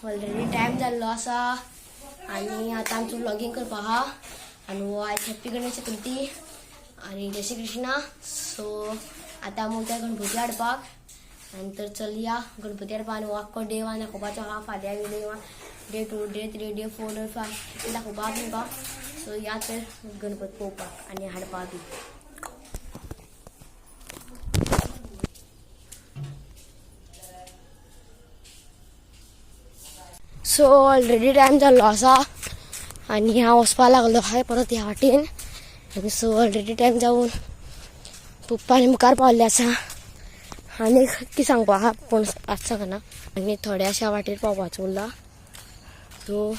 Already time जाल्लो आसा आणि आता आमचं व्लॉगिंग करपा आहा आणि आज हॅप्पी गणेश चतुर्थी आणि जय श्री कृष्णा. सो आता आमी वयता गणपती हाडपाक. नंतर चलया गणपती हाडपा आणि आख्खो डे वन दाखोवपाचो आहा. फाल्यां video day 2 day 3 day 4 day 5 दाखोवपाक तुमकां. सो या तर गणपती पळोवपाक आणि हाडपाक बी. सो ऑलरेडी टाइम जाल्लो आसा आणि हांव वचपा लागलो आहा परत ह्या वाटेन. सो ऑलरेडी टाइम जावन पप्पा आनी मुखार पावल्ले आसा आनी कितें सांगपा आहा पूण आज सांगना. आनी थोड्या अशा वाटेर पावपाचो उरला. सो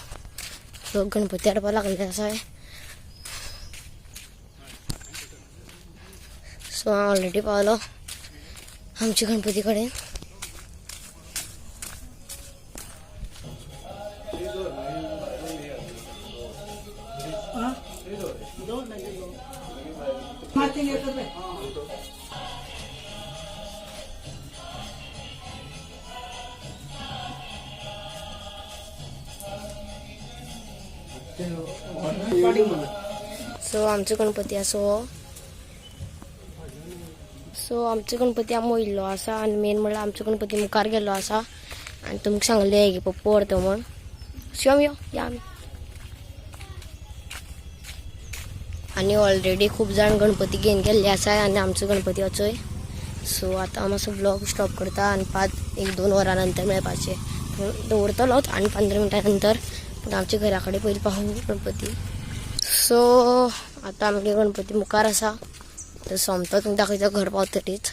गणपती हाडपा लागले आसा. सो हांव ऑलरेडी पावलो आमच्या गणपती कडेन. सो आमचो गणपती आसा. सो आमचो गणपती आमी वयल्लो आसा आनी मेन म्हणल्यार आमचो गणपती मुखार गेल्लो आसा आनी तुमकां सांगले की पप्पा व्हरता म्हण. शिवम या आमी. आनी ऑलरेडी खूब जाण गणपती घेवन गेल्ले आसा आनी आमचो गणपती वचोय. सो आतां मातसो ब्लॉग स्टॉप करता आनी 1-2 वरां नंतर मेळपाचे दवरतलोच आनी 15 मिनटां नंतर. पूण आमच्या घरा कडेन पयलीं पाहू गणपती. सो आतां आमगे गणपती मुखार आसा. तर सोमतो तुमकां दाखयता घर पावतकीच.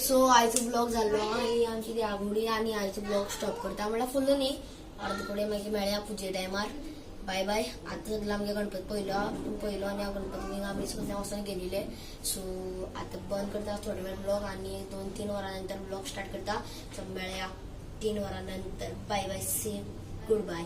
सो आयचो ब्लॉग जाल्लो आनी आमची देवाघोडी आनी आयचो ब्लॉग स्टॉप करता म्हणल्यार फुल्ल न्ही अर्द कडेन मागीर मेळया पुजे टायमार. Bye bye. आतां सगळो आमगे गणपती पयलो आनी हांव गणपतीक आमी सगळे वचून गेलेले. सो आतां बंद करता थोडे वेळ ब्लॉग आनी 2-3 वरां नंतर ब्लॉग स्टार्ट करता. सो मेळया 3 वरां नंतर. Bye bye. See goodbye.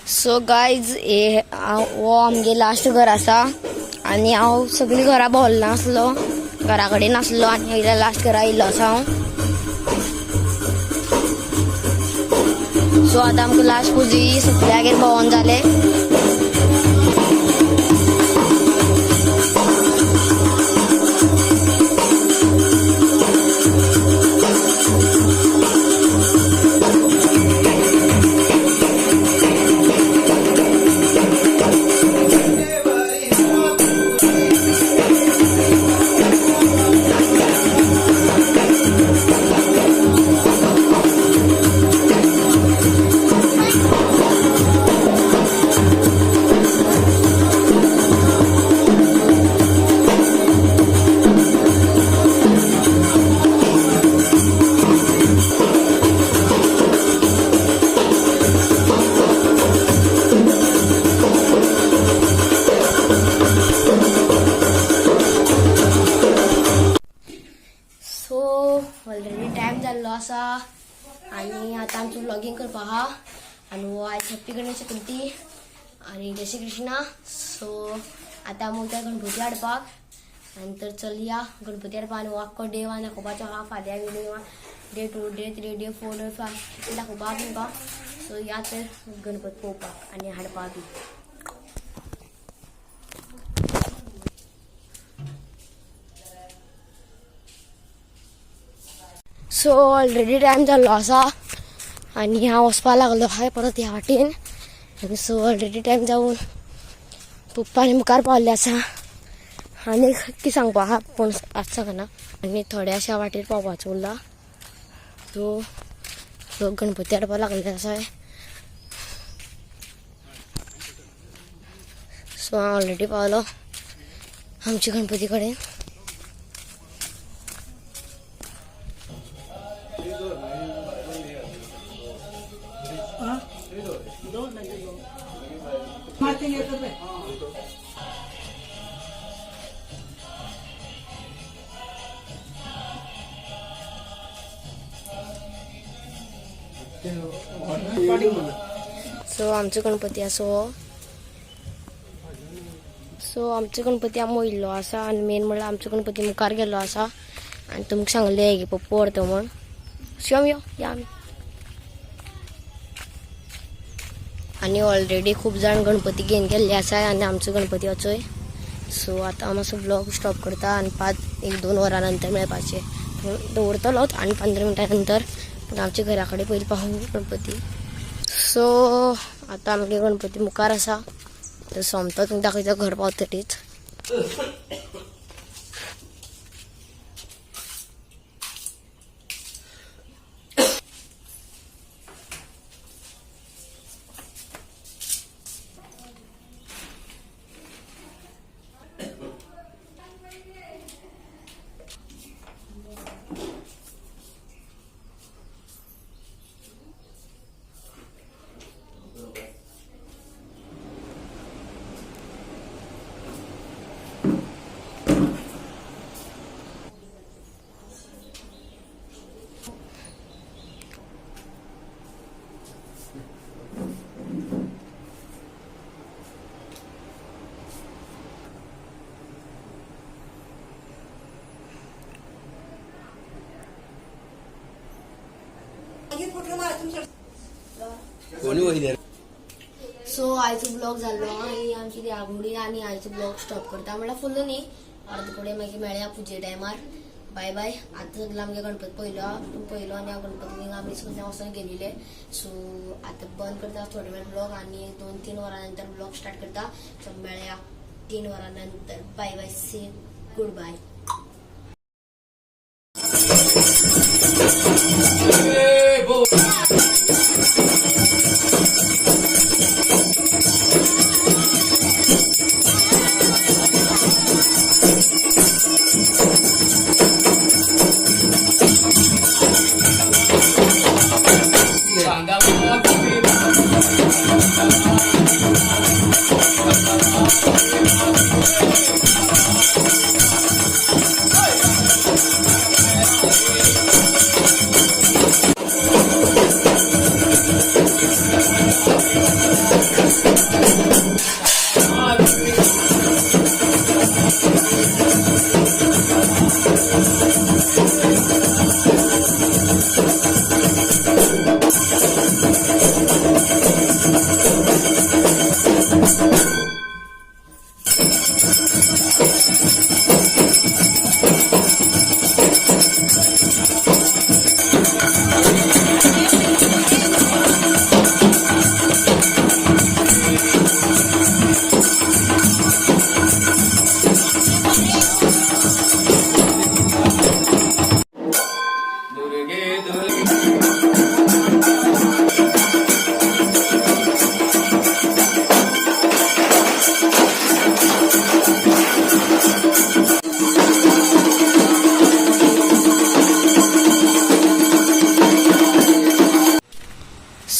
So guys वो आमगे लास्ट घर आसा आणि हांव सगळी घरा भोंवलो नासलो, घरा कडेन नासलो आणि लास्ट घरा येयल्लो आसा हांव. सो आता आमकां लास्ट पुजी सुटल्यागेर भोंवोन जालें. ऑलरेडी टाइम जाल्लो आसा आनी आतां आमचें व्लॉगिंग करपा आहा आनी हो आयज हॅप्पी गणेश चतुर्थी आनी जय श्री कृष्णा. सो आतां आमी वयता गणपती हाडपाक आनी तर चलया गणपती हाडपाक. आनी हो आख्खो डे वा दाखोवपाचो आहा. फाल्यां video day 2 day 3 day 4 day 5 दाखोवपाक तुमकां. सो या तर गणपती पळोवपाक आनी हाडपाक बी. सो ऑलरेडी टाइम जाल्लो आसा आनी हांव वचपाक लागलो आहा परत ह्या वाटेन. आनी सो ऑलरेडी टाइम जावन पप्पा आनी मुखार पावल्ले आसा. आनी कितें सांगपा आहा पूण आज सांगना. आनी थोड्या अशा वाटेर पावपाचो उरला. सो लोक गणपती हाडपाक लागले आसा. सो हांव ऑलरेडी पावलो आमच्या गणपती कडेन. सो आमचो गणपती असो. सो आमचो गणपती आमी वयल्लो आसा आनी मेन म्हणल्यार आमचो गणपती मुखार गेल्लो आसा. आनी तुमकां सांगले की पप्पा व्हरता म्हण. शिवम यो या आमी. आनी ऑलरेडी खूब जाण गणपती घेवन गेल्ले आसा आनी आमचो गणपती वचोय. सो आतां मातसो ब्लॉग स्टॉप करता आनी 1-2 वरां नंतर मेळपाचे दवरतलोच आनी 15 मिनटां नंतर. पूण आमच्या घरा कडेन पयलीं पाहू गणपती. सो आतां आमगे गणपती मुखार आसा. तर सोमतो तुमकां दाखयता घर पावतकीच. सो आयचो ब्लॉग जाल्लो आनी आमची ती आगोडी आनी आयचो ब्लॉग स्टॉप करता म्हणल्यार फुल्ल न्ही अर्द फुडें मागीर मेळया पुजे टायमार. Bye bye. आतां सगळो आमगे गणपती पयलो आनी हांव गणपतीक आमी सगळे वचून गेलेले. सो आतां बंद करता थोडे वेळ ब्लॉग आनी 2-3 वरां नंतर ब्लॉग स्टार्ट करता. सो मेळया 3 वरां नंतर. Bye bye. See goodbye.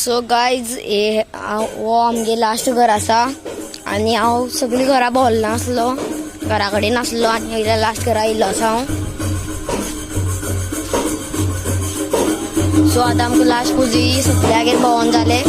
So guys हो आमगे लास्ट घर आसा आणि हांव सगळी घरा भोंवलो नासलो, घरा कडेन नासलो आनी लास्ट घरा येयल्लो आसा हांव. सो आतां आमकां लास्ट पुजी सगळ्यागेर भोंवोन जालें.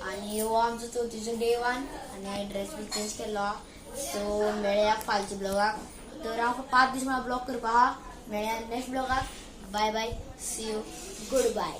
आणि हो आमचो चवथीचो डे 1 आणि हांवें ड्रेस बी चेंज केलो. सो मेळया फालच्या ब्लॉगाक. तर हांव 5 दीस मला ब्लॉग करपा आहा. मेळया नेक्स्ट ब्लॉगाक. Bye bye, see you, good bye.